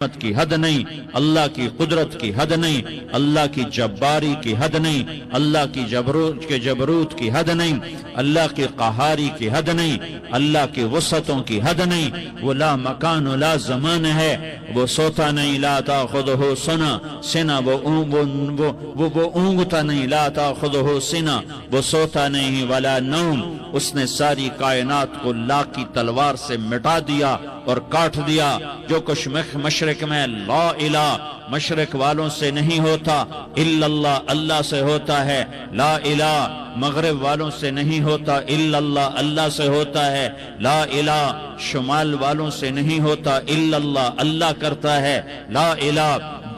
کی حد نہیں، اللہ کی قدرت کی حد نہیں، اللہ کی جباری کی حد نہیں، اللہ کی جبروت کی حد نہیں، اللہ کی قہاری کی حد نہیں، اللہ کی وسعتوں کی حد نہیں۔ وہ لا مکان و لا زمان ہے، وہ سوتا نہیں، لا تاخذہ سنہ، وہ اونگتا نہیں، لا تاخذہ سنہ، وہ سوتا نہیں، ولا نوم، اس نے ساری کائنات کو لا کی تلوار سے مٹا دیا اور کاٹ دیا۔ جو کچھ مشرق میں لا الہ مشرق والوں سے نہیں ہوتا، الا اللہ اللہ سے ہوتا ہے، لا الہ مغرب والوں سے نہیں ہوتا، الا اللہ اللہ سے ہوتا ہے، لا الہ شمال والوں سے نہیں ہوتا، الا اللہ اللہ کرتا ہے، لا الہ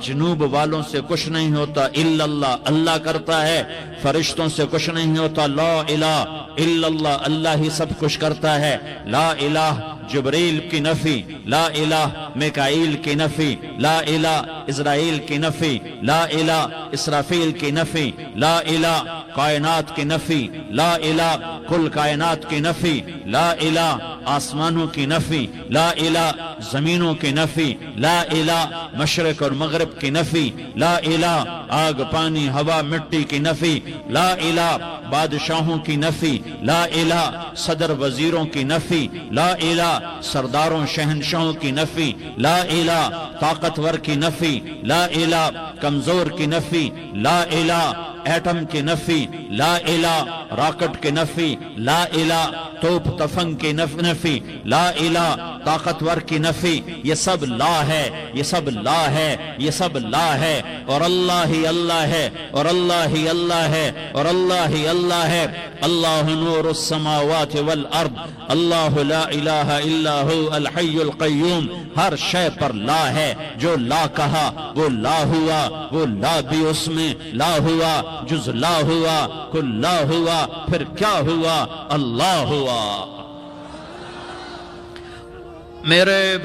جنوب والوں سے کچھ نہیں ہوتا، الا اللہ اللہ کرتا ہے، فرشتوں سے کچھ نہیں ہوتا، لا الہ الا اللہ اللہ ہی سب کچھ کرتا ہے، لا الہ جبریل کی نفی، لا الہ میکائیل کی نفی، لا الہ اسرائیل کی نفی، لا الہ اسرافیل کی نفی، لا الہ کائنات کی نفی، لا الہ کل کائنات کی نفی، لا الہ آسمانوں کی نفی، لا الہ زمینوں کی نفی، لا الہ مشرق اور مغرب کی نفی، لا الہ آگ پانی ہوا مٹی کی نفی، لا الہ بادشاہوں کی نفی، لا الہ صدر وزیروں کی نفی، لا الہ سرداروں شہنشاہوں کی نفی، لا الہ طاقتور کی نفی، لا الہ کمزور کی نفی، لا الہ ایٹم کی نفی، لا الہ راکٹ کی نفی، لا الہ توپ تفنگ کی نفی، لا الہ طاقتور کی نفی۔ یہ سب لا ہے، یہ سب لا ہے، یہ سب لا ہے، اور اللہ ہی اللہ ہے، اور اللہ ہی اللہ ہے، اور اللہ ہی اللہ ہے۔ اللہ نور السماوات والارض، اللہ لا الہ الا ہو الحی القیوم۔ ہر شے پر لا ہے، جو لا کہا وہ لا ہوا، وہ لا بھی اس میں لا ہوا، جز لا ہوا کل لا ہوا، پھر کیا ہوا؟ اللہ ہوا۔ میرے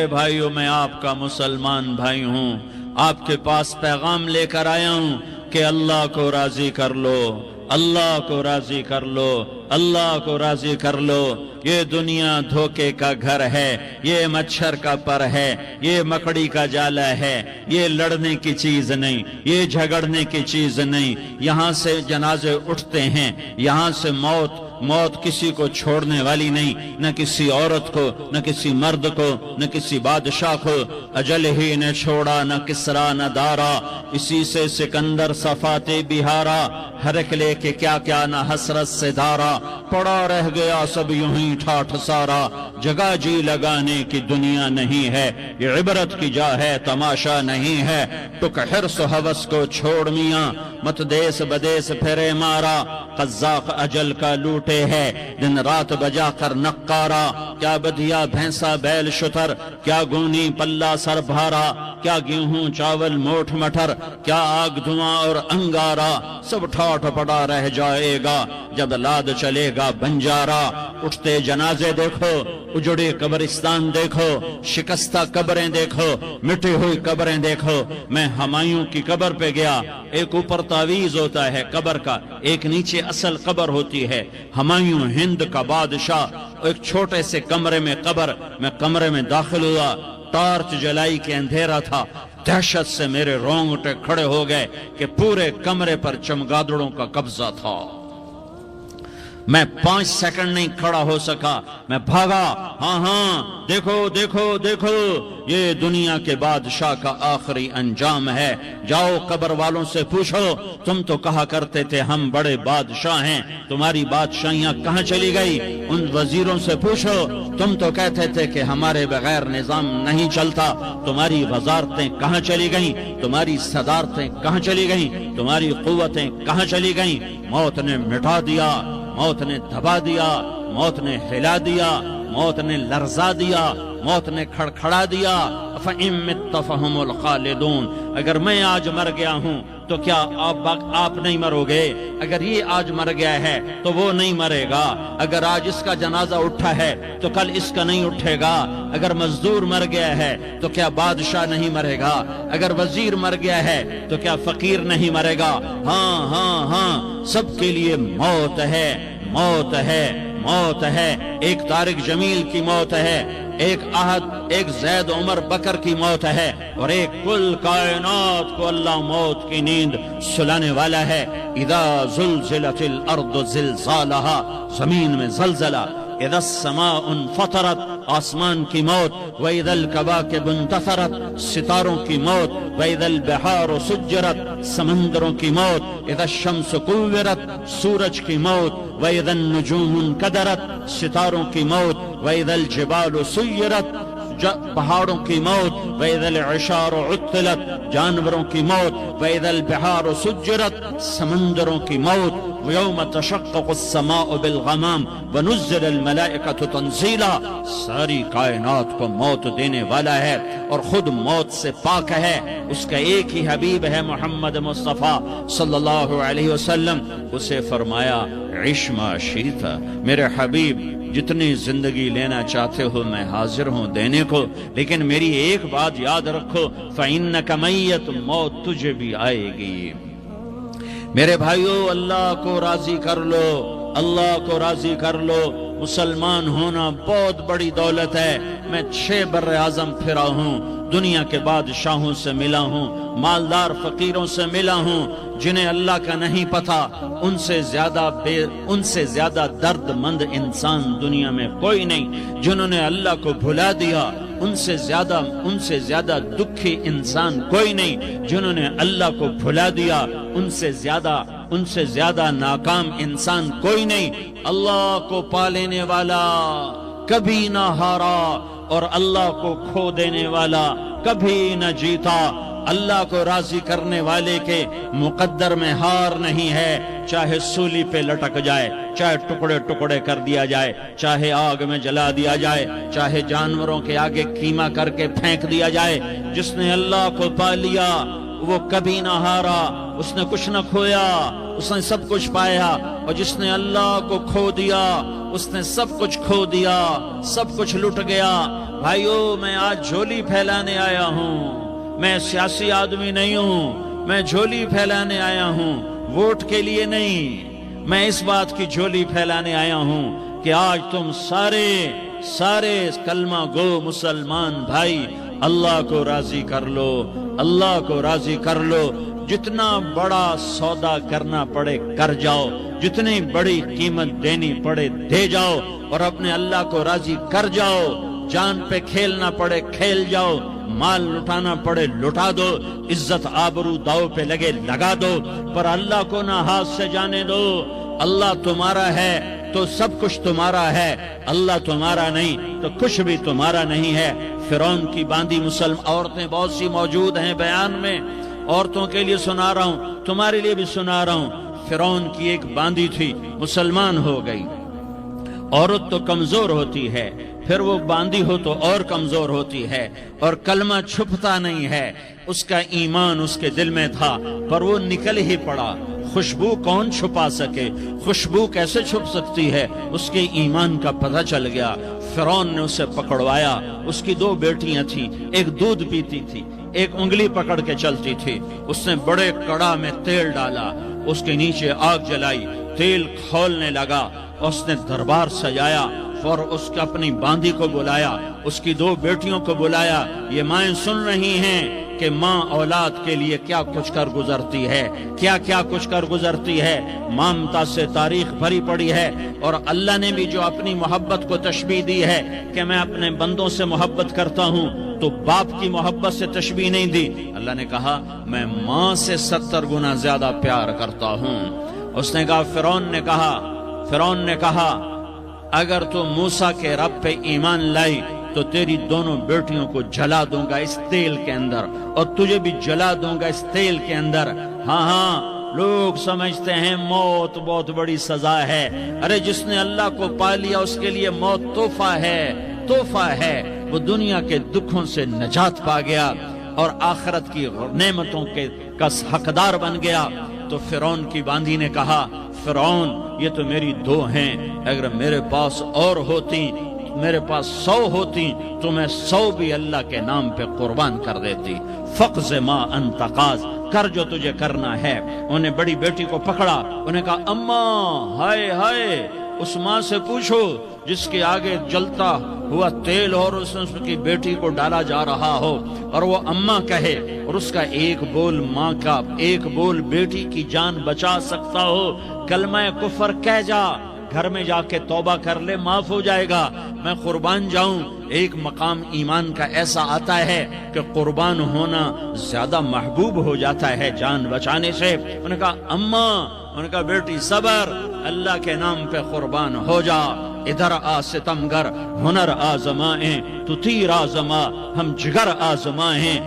بھائیو میں آپ کا مسلمان بھائی ہوں، آپ کے پاس پیغام لے کر آیا ہوں کہ اللہ کو راضی کر لو، اللہ کو راضی کر لو، اللہ کو راضی کر لو۔ یہ دنیا دھوکے کا گھر ہے، یہ مچھر کا پر ہے، یہ مکڑی کا جالا ہے، یہ لڑنے کی چیز نہیں، یہ جھگڑنے کی چیز نہیں۔ یہاں سے جنازے اٹھتے ہیں، یہاں سے موت کسی کو چھوڑنے والی نہیں، نہ کسی عورت کو، نہ کسی مرد کو، نہ کسی بادشاہ کو۔ اجل ہی نے چھوڑا نہ کسرا نہ دارا، اسی سے سکندر صفاتے بہارا، ہر ایک لے کے کیا کیا نہ حسرت سے دھارا، پڑا رہ گیا سب یوں ہی ٹھاٹھ سارا۔ جگہ جی لگانے کی دنیا نہیں ہے، یہ عبرت کی جا ہے تماشا نہیں ہے۔ ٹک حرص و حوث کو چھوڑ میاں، مت دیس بدیس پھرے مارا، قزاق اجل کا لوٹے ہے، دن رات بجا کر نقارا۔ کیا بدیا بھینسا بیل شتر، کیا گونی پلہ سر بھارا، کیا گیہوں چاول موٹھ مٹر، کیا آگ دھواں اور انگارا، سب ٹھاٹھ پڑا رہ جائے گا جب لاد چلے گا بنجارا۔ اٹھتے جنازے دیکھو، اجڑے قبرستان دیکھو، شکستہ قبریں دیکھو، مٹی ہوئی قبریں دیکھو۔ میں ہمایوں کی قبر پہ گیا، ایک اوپر تعویذ ہوتا ہے قبر کا، ایک نیچے اصل قبر ہوتی ہے۔ ہمایوں ہند کا بادشاہ، ایک چھوٹے سے کمرے میں قبر، میں کمرے میں داخل ہوا، ٹارچ جلائی کے اندھیرا تھا۔ دہشت سے میرے رونگٹے کھڑے ہو گئے کہ پورے کمرے پر چمگادڑوں کا قبضہ تھا۔ میں 5 سیکنڈ نہیں کھڑا ہو سکا، میں بھاگا۔ ہاں دیکھو دیکھو دیکھو، یہ دنیا کے بادشاہ کا آخری انجام ہے۔ جاؤ قبر والوں سے پوچھو، تم تو کہا کرتے تھے ہم بڑے بادشاہ ہیں، تمہاری بادشاہیاں کہاں چلی گئی؟ ان وزیروں سے پوچھو، تم تو کہتے تھے کہ ہمارے بغیر نظام نہیں چلتا، تمہاری وزارتیں کہاں چلی گئیں؟ تمہاری صدارتیں کہاں چلی گئیں؟ تمہاری قوتیں کہاں چلی گئیں؟ موت نے مٹا دیا، موت نے دبا دیا، موت نے ہلا دیا، موت نے لرزا دیا، موت نے کھڑکھڑا دیا۔ فَإِن مِتَّ فَهُمُ الْخَالِدُونَ۔ اگر میں آج مر گیا ہوں تو کیا آپ نہیں مرو گے؟ اگر یہ آج مر گیا ہے تو وہ نہیں مرے گا۔ اگر آج اس کا جنازہ اٹھا ہے تو کل اس کا نہیں اٹھے گا۔ اگر مزدور مر گیا ہے تو کیا بادشاہ نہیں مرے گا؟ اگر وزیر مر گیا ہے تو کیا فقیر نہیں مرے گا؟ ہاں سب کے لیے موت ہے، موت ہے، موت ہے، ایک طارق جمیل کی موت ہے، ایک احد، ایک زید عمر بکر کی موت ہے، اور ایک کل کائنات کو اللہ موت کی نیند سلانے والا ہے۔ اذا زلزلت الارض زلزالہا، زمین میں زلزلہ، اذا السماء انفطرت، آسمان کی موت، وَإِذَا الْكَوَاكِبُ انتثرت، ستاروں کی موت، وَإِذَا الْبِحَارُ سُجِّرَتْ، سمندروں کی موت، اذا الشمس كُوِّرت، سورج کی موت، وَإِذَا النُّجُومُ انْكَدَرَتْ، ستاروں کی موت، وَإِذَا الْجِبَالُ سُيِّرَتْ، پہاڑوں کی موت، وَإِذَا الْعِشَارُ عُطِّلَتْ، جانوروں کی موت، وَإِذَا الْبِحَارُ سُجِّرَتْ، سمندروں کی موت، وَيَوْمَ تَشَقَّقُ السَّمَاءُ بِالْغَمَامِ وَنُزِّلَ الْمَلَائِكَةُ تَنزِيلًا، ساری کائنات کو موت دینے والا ہے اور خود موت سے پاک ہے۔ اس کا ایک ہی حبیب ہے محمد مصطفیٰ صلی اللہ علیہ وسلم، اسے فرمایا عِشْ مَا شِئْتَ، میرے حبیب جتنی زندگی لینا چاہتے ہو میں حاضر ہوں دینے کو، لیکن میری ایک بات یاد رکھو، فَإِنَّكَ مَيَّتٌ، موت تجھے بھی آئے گی۔ میرے بھائیو، اللہ کو راضی کر لو، اللہ کو راضی کر لو۔ مسلمان ہونا بہت بڑی دولت ہے۔ میں 6 بر اعظم پھرا ہوں، دنیا کے بادشاہوں سے ملا ہوں، مالدار فقیروں سے ملا ہوں، جنہیں اللہ کا نہیں پتا، ان سے زیادہ درد مند انسان دنیا میں کوئی نہیں۔ جنہوں نے اللہ کو بھلا دیا، ان سے زیادہ دکھی انسان کوئی نہیں۔ جنہوں نے اللہ کو بھلا دیا، ان سے زیادہ ناکام انسان کوئی نہیں۔ اللہ کو پا لینے والا کبھی نہ ہارا، اور اللہ کو کھو دینے والا کبھی نہ جیتا۔ اللہ کو راضی کرنے والے کے مقدر میں ہار نہیں ہے، چاہے سولی پہ لٹک جائے، چاہے ٹکڑے ٹکڑے کر دیا جائے، چاہے آگ میں جلا دیا جائے، چاہے جانوروں کے آگے قیمہ کر کے پھینک دیا جائے۔ جس نے اللہ کو پا لیا وہ کبھی نہ ہارا، اس نے کچھ نہ کھویا، اس نے سب کچھ پایا۔ اور جس نے اللہ کو کھو دیا اس نے سب کچھ کھو دیا، سب کچھ لٹ گیا۔ بھائیو، میں آج جھولی پھیلانے آیا ہوں، میں سیاسی آدمی نہیں ہوں، میں جھولی پھیلانے آیا ہوں، ووٹ کے لیے نہیں۔ میں اس بات کی جھولی پھیلانے آیا ہوں کہ آج تم سارے کلمہ گو مسلمان بھائی اللہ کو راضی کر لو، اللہ کو راضی کر لو۔ جتنا بڑا سودا کرنا پڑے کر جاؤ، جتنی بڑی قیمت دینی پڑے دے جاؤ، اور اپنے اللہ کو راضی کر جاؤ۔ جان پہ کھیلنا پڑے کھیل جاؤ، مال لٹانا پڑے لٹا دو، عزت آبرو داؤ پہ لگے لگا دو، پر اللہ کو نہ ہاتھ سے جانے دو۔ اللہ تمہارا ہے تو سب کچھ تمہارا ہے، اللہ تمہارا نہیں تو کچھ بھی تمہارا نہیں ہے۔ فرعون کی باندھی مسلم عورتیں بہت سی موجود ہیں بیان میں، عورتوں کے لیے سنا رہا ہوں، تمہارے لیے بھی سنا رہا ہوں۔ فرعون کی ایک باندھی تھی، مسلمان ہو گئی۔ عورت تو کمزور ہوتی ہے، پھر وہ باندھی ہو تو اور کمزور ہوتی ہے، اور کلمہ چھپتا نہیں ہے۔ اس کا ایمان اس کے دل میں تھا، پر وہ نکل ہی پڑا۔ خوشبو کون چھپا سکے؟ خوشبو کیسے چھپ سکتی ہے؟ اس کے ایمان کا پتہ چل گیا۔ فرعون نے اسے پکڑوایا۔ اس کی 2 بیٹیاں تھیں، ایک دودھ پیتی تھی، ایک انگلی پکڑ کے چلتی تھی۔ اس نے بڑے کڑا میں تیل ڈالا، اس کے نیچے آگ جلائی، تیل کھولنے لگا، اس نے دربار سجایا اور اس کے اپنی باندھی کو بلایا، اس کی 2 بیٹیوں کو بلایا۔ یہ مائیں سن رہی ہیں کہ ماں اولاد کے لیے کیا کچھ کر گزرتی ہے، کیا کچھ کر گزرتی ہے۔ مامتا سے تاریخ بھری پڑی ہے، اور اللہ نے بھی جو اپنی محبت کو تشبیہ دی ہے کہ میں اپنے بندوں سے محبت کرتا ہوں، تو باپ کی محبت سے تشبیہ نہیں دی۔ اللہ نے کہا میں ماں سے 70 گنا زیادہ پیار کرتا ہوں۔ اس نے کہا فرعون نے کہا اگر تو موسیٰ کے رب پہ ایمان لائی تو تیری دونوں بیٹیوں کو جلا دوں گا اس تیل کے اندر، اور تجھے بھی جلا دوں گا اس تیل کے اندر۔ ہاں لوگ سمجھتے ہیں موت بہت بڑی سزا ہے۔ ارے جس نے اللہ کو پا لیا اس کے لیے موت تحفہ ہے۔ وہ دنیا کے دکھوں سے نجات پا گیا اور آخرت کی نعمتوں کا حقدار بن گیا۔ تو فرعون کی باندھی نے کہا فرعون یہ تو میری 2 ہیں، اگر میرے پاس اور ہوتی، میرے پاس 100 ہوتی تو میں 100 بھی اللہ کے نام پہ قربان کر دیتی۔ فقض ما انت قاض، کر جو تجھے کرنا ہے۔ انہیں بڑی بیٹی کو پکڑا، انہیں کہا اماں ہائے اس ماں سے پوچھو جس کے آگے جلتا ہوا تیل اور اس کی بیٹی کو ڈالا جا رہا ہو اور وہ اماں کہے اور اس کا ایک بول ماں کا، ایک بول بیٹی کی جان بچا سکتا ہو، کلمہ کفر کہہ جا، گھر میں جا کے توبہ کر لے، معاف ہو جائے گا۔ میں قربان جاؤں، ایک مقام ایمان کا ایسا آتا ہے کہ قربان ہونا زیادہ محبوب ہو جاتا ہے جان بچانے سے۔ انہوں نے کہا اماں، انہوں نے کہا بیٹی صبر، اللہ کے نام پہ قربان ہو جا۔ ادھر آ ستمگر، ہنر آزمائیں، تو تیر آزما، ہم جگر آزمائیں،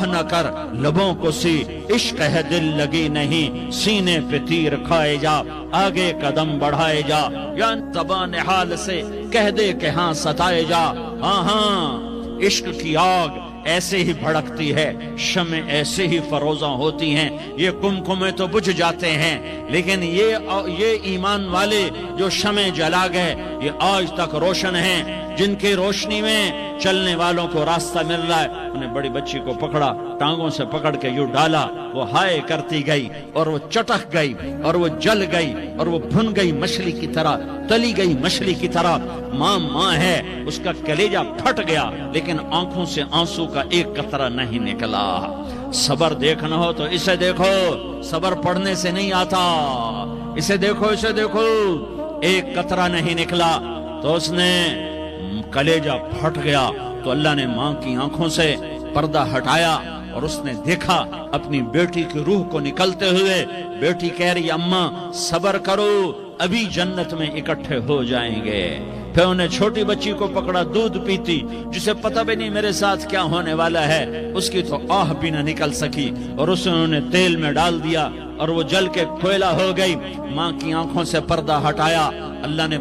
نہ کر لبوں کو سی، عشق ہے دل لگی نہیں، سینے پہ تیر کھائے جا، آگے قدم بڑھائے جا، یا زبان حال سے کہہ دے کہ ہاں ستائے جا۔ ہاں ہاں، عشق کی آگ ایسے ہی بھڑکتی ہے، شمع ایسے ہی فروزاں ہوتی ہیں، یہ کمکمے تو بجھ جاتے ہیں، لیکن یہ ایمان والے جو شمع جلا گئے یہ آج تک روشن ہیں، جن کی روشنی میں چلنے والوں کو راستہ مل رہا ہے۔ انہیں بڑی بچی کو پکڑا، ٹانگوں سے پکڑ کے یوں ڈالا، وہ ہائے کرتی گئی اور وہ چٹک گئی اور وہ جل گئی اور وہ بھن گئی مچھلی کی طرح، تلی گئی مچھلی کی طرح۔ ماں ماں ہے، اس کا کلیجہ پھٹ گیا لیکن آنکھوں سے آنسو کا ایک قطرہ نہیں نکلا۔ صبر دیکھنا ہو تو اسے دیکھو، صبر پڑھنے سے نہیں آتا، اسے دیکھو، اسے دیکھو۔ ایک قطرہ نہیں نکلا تو اس نے کلیجہ پھٹ گیا، تو اللہ نے ماں کی آنکھوں سے پردہ ہٹایا اور اس نے دیکھا اپنی بیٹی کی روح کو نکلتے ہوئے۔ بیٹی کہہ رہی اماں صبر کرو، ابھی جنت میں اکٹھے ہو جائیں گے۔ پھر انہیں چھوٹی بچی کو پکڑا، دودھ پیتی، جسے پتہ بھی نہیں میرے ساتھ کیا ہونے والا ہے، اس کی تو آہ بھی نہ نکل سکی، اور اسے انہوں نے تیل میں ڈال دیا اور وہ جل کے کوئلہ ہو گئی۔ ماں کی آنکھوں سے پردہ ہٹایا، اللہ نے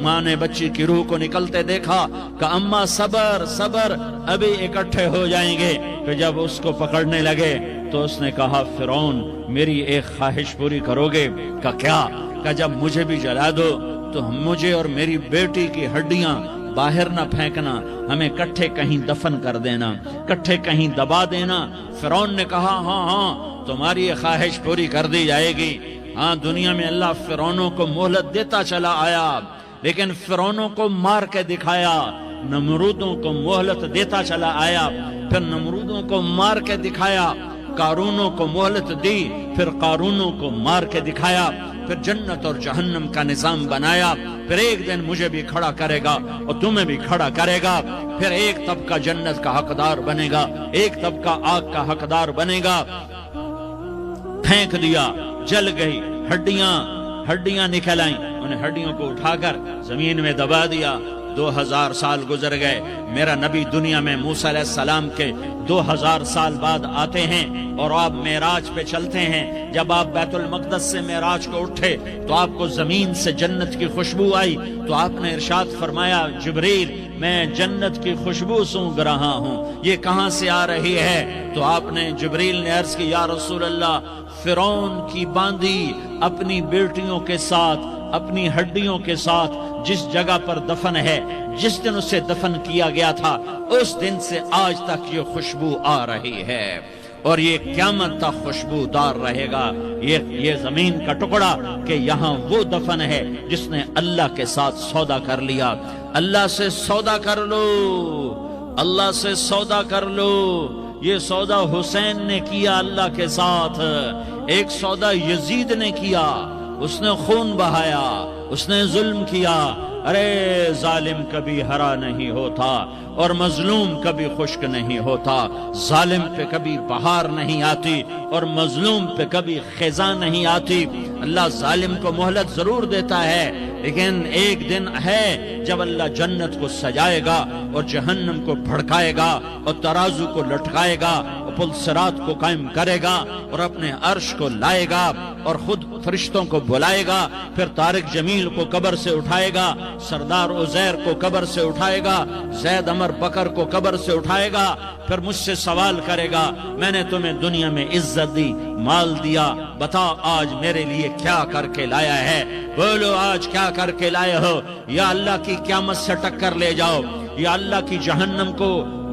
ماں نے بچی کی روح کو نکلتے دیکھا کہ اماں صبر صبر، ابھی اکٹھے ہو جائیں گے۔ پھر جب اس کو پکڑنے لگے تو اس نے کہا فرعون میری ایک خواہش پوری کرو گے؟ کہ کیا؟ کہ جب مجھے بھی جلا دو تو مجھے اور میری بیٹی کی ہڈیاں باہر نہ پھینکنا، ہمیں کٹھے کہیں دفن کر دینا، کٹھے کہیں دبا دینا۔ فرعون نے کہا ہاں ہاں تمہاری یہ خواہش پوری کر دی جائے گی۔ ہاں، دنیا میں اللہ فرعونوں کو مہلت دیتا چلا آیا، لیکن فرعونوں کو مار کے دکھایا۔ نمرودوں کو مہلت دیتا چلا آیا، پھر نمرودوں کو مار کے دکھایا۔ قارونوں کو مہلت دی، پھر قارونوں کو مار کے دکھایا۔ پھر جنت اور جہنم کا نظام بنایا۔ پھر ایک دن مجھے بھی کھڑا کرے گا اور تمہیں بھی کھڑا کرے گا۔ پھر ایک طبقہ جنت کا حقدار بنے گا، ایک طبقہ آگ کا حقدار بنے گا۔ پھینک دیا، جل گئی، ہڈیاں نکل آئیں، انہیں ہڈیوں کو اٹھا کر زمین میں دبا دیا۔ 2000 سال گزر گئے، میرا نبی دنیا میں موسیٰ علیہ السلام کے 2000 سال بعد آتے ہیں اور آپ معراج پہ چلتے ہیں۔ جب آپ بیت المقدس سے معراج کو اٹھے تو آپ کو زمین سے جنت کی خوشبو آئی، تو آپ نے ارشاد فرمایا جبریل میں جنت کی خوشبو سونگ رہا ہوں، یہ کہاں سے آ رہی ہے؟ تو آپ نے جبریل نے عرض کی یا رسول اللہ، فرعون کی باندی اپنی بیٹیوں کے ساتھ، اپنی ہڈیوں کے ساتھ جس جگہ پر دفن ہے، جس دن اسے دفن کیا گیا تھا، اس دن سے آج تک یہ خوشبو آ رہی ہے، اور یہ قیامت تک خوشبو دار رہے گا۔ یہ زمین کا ٹکڑا کہ یہاں وہ دفن ہے جس نے اللہ کے ساتھ سودا کر لیا۔ اللہ سے سودا کر لو، اللہ سے سودا کر لو۔ یہ سودا حسین نے کیا اللہ کے ساتھ، ایک سودا یزید نے کیا، اس نے خون بہایا، اس نے ظلم کیا۔ ارے ظالم کبھی ہرا نہیں ہوتا اور مظلوم کبھی خشک نہیں ہوتا، ظالم پہ کبھی بہار نہیں آتی اور مظلوم پہ کبھی خزاں نہیں آتی۔ اللہ ظالم کو مہلت ضرور دیتا ہے، لیکن ایک دن ہے جب اللہ جنت کو سجائے گا اور جہنم کو بھڑکائے گا اور ترازو کو لٹکائے گا اور پل صراط کو قائم کرے گا اور اپنے عرش کو لائے گا اور خود فرشتوں کو بلائے گا۔ پھر طارق جمیل کو قبر سے اٹھائے گا، سردار عزیر کو قبر سے اٹھائے گا، زید عمر بکر کو قبر سے اٹھائے گا۔ پھر مجھ سے سوال کرے گا میں نے تمہیں دنیا میں عزت دی، مال دیا، بتا آج میرے لیے کیا کر کے لایا ہے؟ بولو آج کیا کر کے لائے ہو؟ یا اللہ کی قیامت سے ٹکر لے جاؤ، یا اللہ کی جہنم کو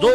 2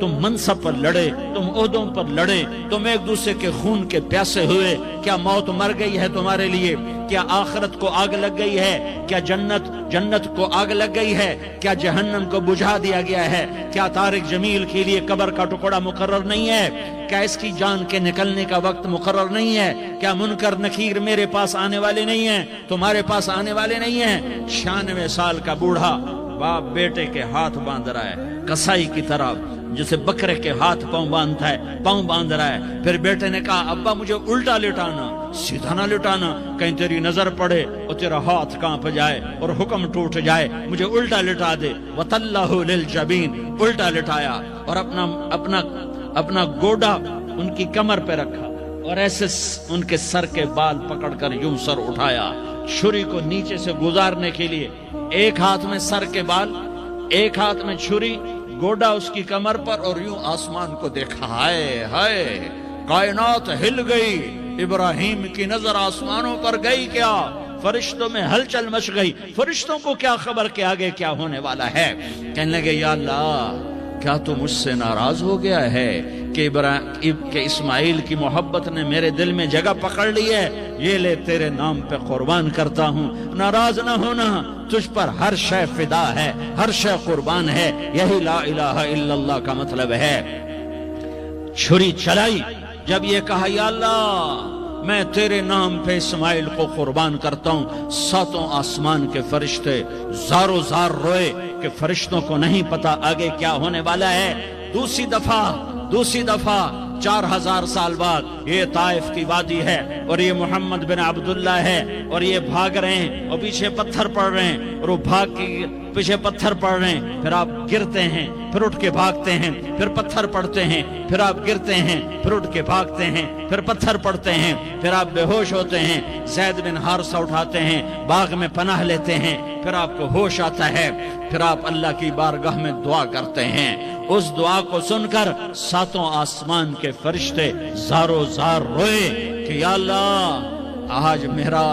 تم منصب پر لڑے، تم عہدوں پر لڑے، تم ایک دوسرے کے خون کے پیاسے ہوئے، کیا موت مر گئی ہے تمہارے لیے؟ کیا آخرت کو آگ لگ گئی ہے؟ کیا جنت کو آگ لگ گئی ہے؟ کیا جہنم کو بجھا دیا گیا ہے؟ کیا طارق جمیل کے لیے قبر کا ٹکڑا مقرر نہیں ہے؟ کیا اس کی جان کے نکلنے کا وقت مقرر نہیں ہے؟ کیا منکر نکیر میرے پاس آنے والے نہیں ہیں؟ تمہارے پاس آنے والے نہیں ہیں؟ 96 سال کا بوڑھا باپ بیٹے کے ہاتھ باندھ رہا ہے کسائی کی طرح، جسے بکرے کے ہاتھ پاؤں باندھ رہا ہے۔ پھر بیٹے نے کہا ابا مجھے الٹا لٹانا، سیدھا نہ لٹانا، کہیں تیری نظر پڑے اور تیرا ہاتھ کانپ جائے اور حکم ٹوٹ جائے، مجھے الٹا لٹا دے۔ وَتَلَّهُ لِلْجَبِينِ، الٹا لٹایا اور اپنا گوڈا ان کی کمر پہ رکھا اور ایسے ان کے سر کے بال پکڑ کر یوں سر اٹھایا، چھری کو نیچے سے گزارنے کے لیے، ایک ہاتھ میں سر کے بال، ایک ہاتھ میں چھری، گوڈا اس کی کمر پر، اور یوں آسمان کو دیکھا۔ ہائے ہائے، کائنات ہل گئی، ابراہیم کی نظر آسمانوں پر گئی کیا؟ فرشتوں میں ہلچل مچ گئی۔ فرشتوں کو کیا خبر کہ آگے کیا ہونے والا ہے؟ کہنے لگے یا اللہ، کیا تو مجھ سے ناراض ہو گیا ہے کہ اسماعیل کی محبت نے میرے دل میں جگہ پکڑ لی ہے؟ یہ لے تیرے نام پہ قربان کرتا ہوں۔ ناراض نہ ہونا، تجھ پر ہر شے فدا ہے، ہر شے قربان ہے، یہی لا الہ الا اللہ کا مطلب ہے۔ چھری چلائی، جب یہ کہا یا اللہ میں تیرے نام پہ اسماعیل کو قربان کرتا ہوں، 7 آسمان کے فرشتے زارو زار روئے کہ فرشتوں کو نہیں پتا آگے کیا ہونے والا ہے۔ دوسری دفعہ 4000 سال بعد یہ طائف کی وادی ہے اور یہ محمد بن عبداللہ ہے اور یہ بھاگ رہے ہیں اور پیچھے پتھر پڑ رہے ہیں اور وہ بھاگ کے پیچھے پتھر پڑ رہے ہیں، پھر آپ گرتے ہیں، پھر اٹھ کے بھاگتے ہیں، پھر پتھر پڑتے ہیں، پھر آپ گرتے ہیں، پھر اٹھ کے بھاگتے ہیں، پھر پتھر پڑتے ہیں، پھر آپ بے ہوش ہوتے ہیں، زید بن حارثہ اٹھاتے ہیں، باغ میں پناہ لیتے ہیں، پھر آپ کو ہوش آتا ہے، پھر آپ اللہ کی بارگاہ میں دعا کرتے ہیں۔ اس دعا کو سن کر 7 آسمان کے فرشتے زارو زار روئے کہ یا اللہ آج میرا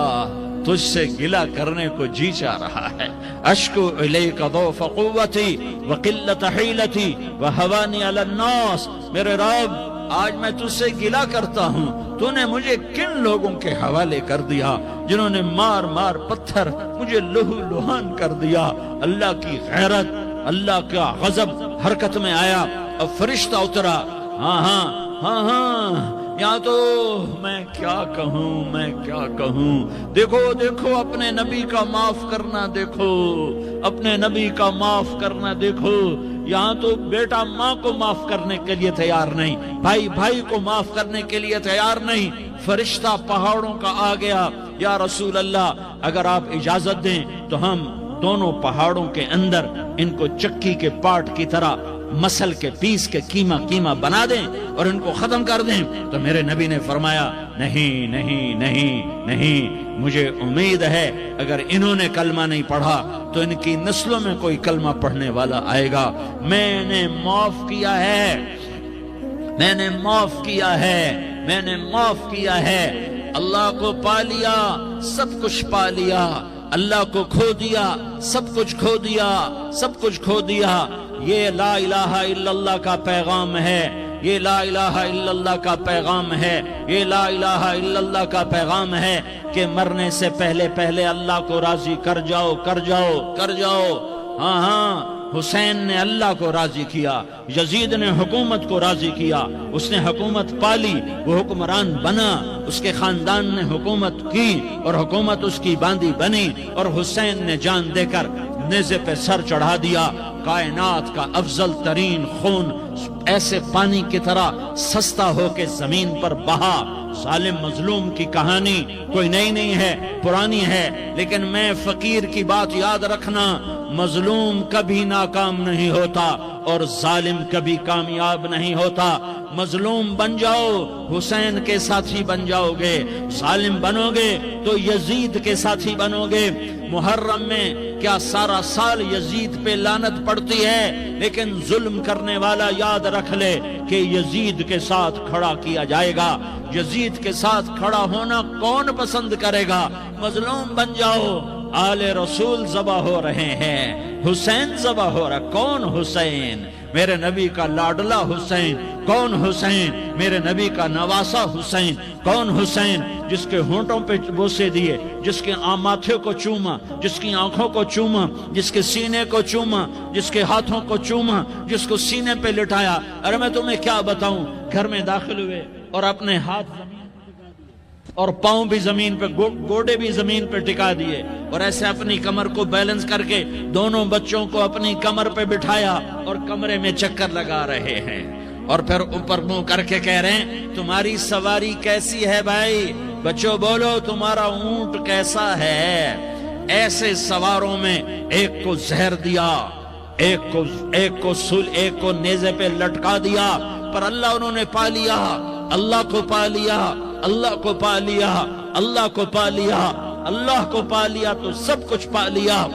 تجھ سے گلہ کرنے کو جی چاہ رہا ہے۔ اشکو الیک ضعف قوتی وقلت حیلتی وہوانی علی الناس، میرے رب آج میں تجھ سے گلہ کرتا ہوں، تو نے مجھے کن لوگوں کے حوالے کر دیا جنہوں نے مار مار پتھر مجھے لہو لہان کر دیا۔ اللہ کی غیرت، اللہ کا غضب حرکت میں آیا اور فرشتہ اترا۔ ہاں یا تو میں کیا کہوں، دیکھو اپنے نبی کا معاف کرنا، دیکھو اپنے نبی کا معاف کرنا، دیکھو یہاں تو بیٹا ماں کو معاف کرنے کے لیے تیار نہیں، بھائی کو معاف کرنے کے لیے تیار نہیں۔ فرشتہ پہاڑوں کا آ گیا، یا رسول اللہ اگر آپ اجازت دیں تو ہم دونوں پہاڑوں کے اندر ان کو چکی کے پاٹ کی طرح مسل کے پیس کے کیما بنا دیں اور ان کو ختم کر دیں۔ تو میرے نبی نے فرمایا نہیں، مجھے امید ہے اگر انہوں نے کلمہ نہیں پڑھا تو ان کی نسلوں میں کوئی کلمہ پڑھنے والا آئے گا۔ میں نے معاف کیا ہے، اللہ کو پا لیا، سب کچھ پا لیا، اللہ کو کھو دیا، سب کچھ کھو دیا۔ یہ لا الہ الا اللہ کا پیغام ہے، یہ لا الہ الا اللہ کا پیغام ہے، یہ لا الہ الا اللہ کا پیغام ہے کہ مرنے سے پہلے اللہ کو راضی کر جاؤ۔ ہاں حسین نے اللہ کو راضی کیا، یزید نے حکومت کو راضی کیا، اس نے حکومت پالی، وہ حکمران بنا، اس کے خاندان نے حکومت کی اور حکومت اس کی باندھی بنی، اور حسین نے جان دے کر نیزے پہ سر چڑھا دیا۔ کائنات کا افضل ترین خون ایسے پانی کی طرح سستا ہو کے زمین پر بہا۔ ظالم مظلوم کی کہانی کوئی نئی نہیں ہے، پرانی ہے، لیکن میں فقیر کی بات یاد رکھنا، مظلوم کبھی ناکام نہیں ہوتا اور ظالم کبھی کامیاب نہیں ہوتا۔ مظلوم بن جاؤ حسین کے ساتھی بن جاؤ گے، ظالم بنو گے تو یزید کے ساتھی بنو گے۔ محرم میں کیا سارا سال یزید پہ لعنت پڑتی ہے، لیکن ظلم کرنے والا یاد رکھ لے کہ یزید کے ساتھ کھڑا کیا جائے گا۔ یزید کے ساتھ کھڑا ہونا کون پسند کرے گا؟ مظلوم بن جاؤ۔ آل رسول ذبح ہو رہے ہیں، حسین ذبح ہو رہا، کون حسین؟ میرے نبی کا لاڈلا حسین کون حسین؟ میرے نبی کا نواسا حسین کون حسین؟ جس کے ہونٹوں پہ بوسے دیے، جس کے ماتھے کو چوما، جس کی آنکھوں کو چوما، جس کے سینے کو چوما، جس کے ہاتھوں کو چوما، جس کو سینے پہ لٹایا۔ ارے میں تمہیں کیا بتاؤں، گھر میں داخل ہوئے اور اپنے ہاتھ اور پاؤں بھی زمین پہ، گوڑے بھی زمین پہ ٹکا دیے، اور ایسے اپنی کمر کو بیلنس کر کے دونوں بچوں کو اپنی کمر پہ بٹھایا اور کمرے میں چکر لگا رہے ہیں، اور پھر اوپر منہ کر کے کہہ رہے ہیں تمہاری سواری کیسی ہے بھائی؟ بچوں بولو تمہارا اونٹ کیسا ہے؟ ایسے سواروں میں ایک کو زہر دیا، ایک کو نیزے پہ لٹکا دیا، پر اللہ انہوں نے پا لیا، اللہ کو پا لیا، اللہ کو پا لیا، اللہ کو پا لیا، اللہ کو پا لیا تو سب کچھ پا لیا۔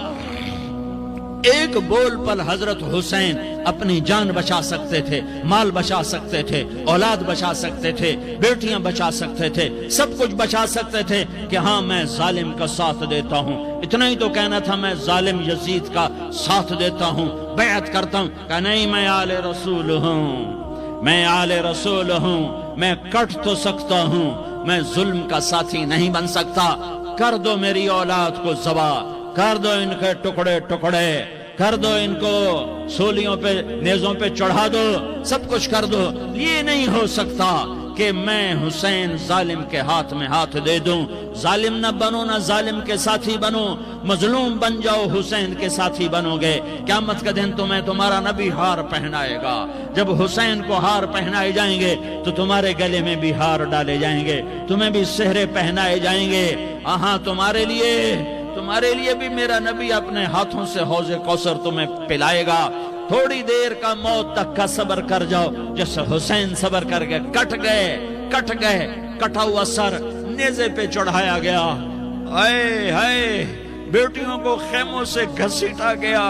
ایک بول پر حضرت حسین اپنی جان بچا سکتے تھے، مال بچا سکتے تھے، اولاد بچا سکتے تھے، بیٹیاں بچا سکتے تھے، سب کچھ بچا سکتے تھے کہ ہاں میں ظالم کا ساتھ دیتا ہوں۔ اتنا ہی تو کہنا تھا میں ظالم یزید کا ساتھ دیتا ہوں، بیعت کرتا ہوں، کہ نہیں میں آل رسول ہوں، میں آل رسول ہوں، میں کٹ تو سکتا ہوں، میں ظلم کا ساتھی نہیں بن سکتا۔ کر دو میری اولاد کو ذبح، کر دو ان کے ٹکڑے ٹکڑے، کر دو ان کو سولیوں پہ نیزوں پہ چڑھا دو، سب کچھ کر دو۔ یہ نہیں ہو سکتا کہ میں حسین ظالم کے ہاتھ میں ہاتھ دے دوں۔ ظالم نہ بنو، نہ ظالم کے ساتھی بنو، مظلوم بن جاؤ، حسین کے ساتھی بنو گے۔ قیامت کا دن تمہیں تمہارا نبی ہار پہنائے گا۔ جب حسین کو ہار پہنائے جائیں گے تو تمہارے گلے میں بھی ہار ڈالے جائیں گے، تمہیں بھی سہرے پہنائے جائیں گے۔ ہاں تمہارے لیے بھی میرا نبی اپنے ہاتھوں سے حوض کوثر تمہیں پلائے گا۔ تھوڑی دیر کا موت تک کا صبر کر جاؤ، جیسے حسین صبر کر کے کٹ گئے، کٹا ہوا سر نیزے پہ چڑھایا گیا۔ ہائے ہائے، بیٹیوں کو خیموں سے گھسیٹا گیا۔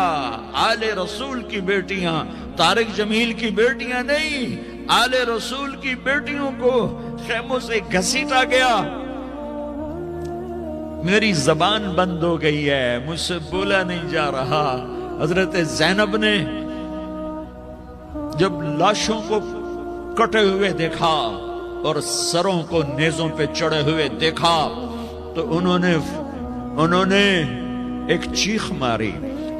آل رسول کی بیٹیاں، طارق جمیل کی بیٹیاں نہیں، آل رسول کی بیٹیوں کو خیموں سے گھسیٹا گیا۔ میری زبان بند ہو گئی ہے، مجھ سے بولا نہیں جا رہا۔ حضرت زینب نے جب لاشوں کو کٹے ہوئے دیکھا اور سروں کو نیزوں پہ چڑھے ہوئے دیکھا تو انہوں نے ایک چیخ ماری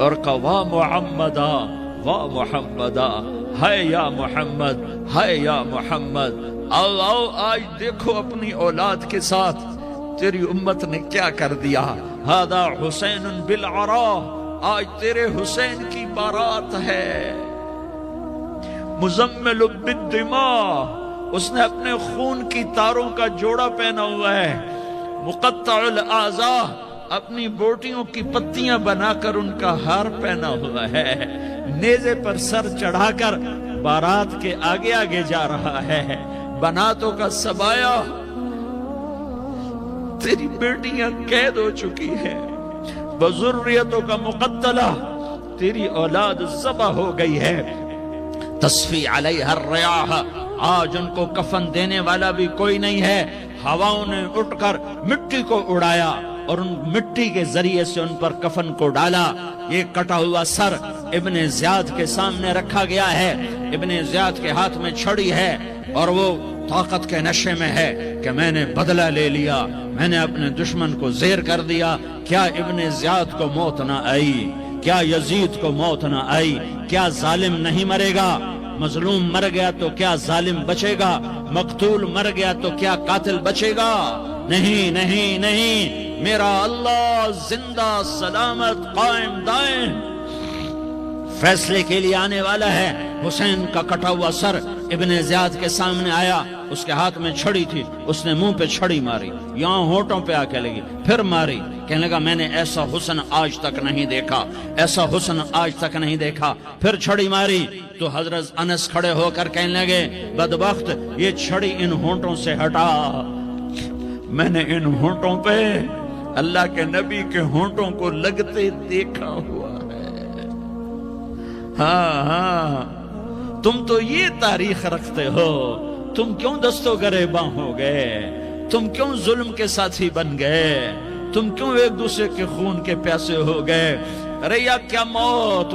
اور کہا واہ محمدہ، واہ محمدہ، ہائے یا محمد، ہائے یا محمد۔ آؤ آج دیکھو اپنی اولاد کے ساتھ تیری امت نے کیا کر دیا۔ ہذا حسین بالعراء، آج تیرے حسین کی بارات ہے۔ مزمل بالدماء، اس نے اپنے خون کی تاروں کا جوڑا پہنا ہوا ہے۔ مقطع الاعضاء، اپنی بوٹیوں کی پتیاں بنا کر ان کا ہار پہنا ہوا ہے۔ نیزے پر سر چڑھا کر بارات کے آگے آگے جا رہا ہے۔ بناتوں کا سبایا، تیری بیٹیاں قید ہو چکی ہیں۔ بذریتوں کا مقتلہ، تیری اولاد ذبح ہو گئی ہے۔ تصفی علیہ الریاح، آج ان کو کفن دینے والا بھی کوئی نہیں ہے۔ ہواؤں نے اٹھ کر مٹی کو اڑایا اور ان مٹی کے ذریعے سے ان پر کفن کو ڈالا۔ یہ کٹا ہوا سر ابن زیاد کے سامنے رکھا گیا ہے۔ ابن زیاد کے ہاتھ میں چھڑی ہے اور وہ طاقت کے نشے میں ہے کہ میں نے بدلہ لے لیا، میں نے اپنے دشمن کو زیر کر دیا۔ کیا ابن زیاد کو موت نہ آئی؟ کیا یزید کو موت نہ آئی؟ کیا ظالم نہیں مرے گا؟ مظلوم مر گیا تو کیا ظالم بچے گا؟ مقتول مر گیا تو کیا قاتل بچے گا؟ نہیں نہیں نہیں، میرا اللہ زندہ سلامت قائم دائم فیصلے کے لیے آنے والا ہے۔ حسین کا کٹا ہوا سر ابن زیاد کے سامنے آیا، اس کے ہاتھ میں چھڑی تھی، اس نے منہ پہ چھڑی ماری، یہاں ہونٹوں پہ آ کے لگی، پھر ماری، کہنے لگا میں نے ایسا حسن آج تک نہیں دیکھا، ایسا حسن آج تک نہیں دیکھا، پھر چھڑی ماری تو حضرت انس کھڑے ہو کر کہنے لگے بدبخت، یہ چھڑی ان ہونٹوں سے ہٹا۔ میں نے ان ہونٹوں پہ اللہ کے نبی کے ہونٹوں کو لگتے دیکھا ہوا ہے۔ ہاں تم تو یہ تاریخ رکھتے ہو، تم کیوں دستوں گریباں ہو گئے؟ تم کیوں ظلم کے ساتھی بن گئے؟ تم کیوں ایک دوسرے کے خون کے پیاسے ہو گئے؟ ارے یا کیا موت،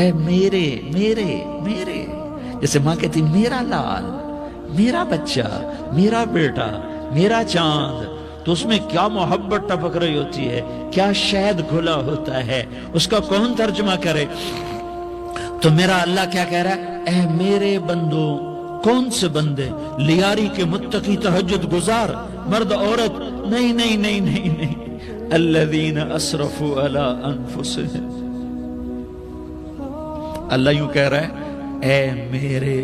اے میرے میرے میرے، جیسے ماں کہتی میرا لال، میرا بچہ، میرا بیٹا، میرا چاند، تو اس میں کیا محبت ٹپک رہی ہوتی ہے، کیا شہد گھلا ہوتا ہے، اس کا کون ترجمہ کرے؟ تو میرا اللہ کیا کہہ رہا ہے؟ اے میرے بندو، کون سے بندے؟ لیاری کے متقی تہجد گزار مرد عورت؟ نہیں نہیں نہیں نہیں نہیں، الذین اسرفوا علی انفسہم۔ اللہ یوں کہہ رہا ہے اے میرے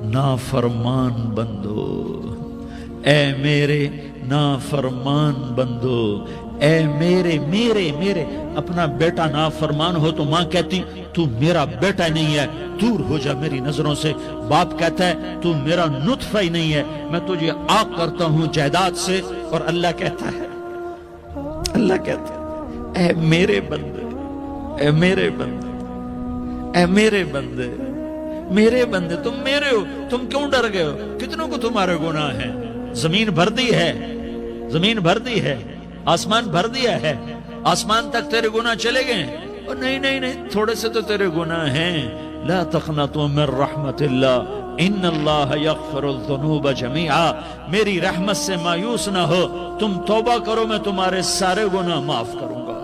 نافرمان بندو، اے میرے نافرمان بندو، اے میرے میرے میرے۔ اپنا بیٹا نافرمان ہو تو ماں کہتی تو میرا بیٹا نہیں ہے، دور ہو جا میری نظروں سے۔ باپ کہتا ہے تو میرا نطفہ ہی نہیں ہے، میں تجھے عاق کرتا ہوں جائیداد سے۔ اور اللہ کہتا ہے، اللہ کہتا ہے اے میرے بندے، اے میرے بندے، اے میرے بندے، میرے بندے، تم میرے ہو، تم کیوں ڈر گئے ہو؟ کتنوں کو تمہارے گناہ ہیں؟ زمین بھر دی ہے، زمین بھر دی ہے، آسمان بھر دیا ہے، آسمان تک تیرے گناہ چلے گئے؟ اور نہیں نہیں نہیں، تھوڑے سے تو تیرے گناہ ہیں۔ لا تقنطوا من رحمت اللہ ان اللہ یغفر الذنوب جمیعا، میری رحمت سے مایوس نہ ہو، تم توبہ کرو، میں تمہارے سارے گناہ معاف کروں گا۔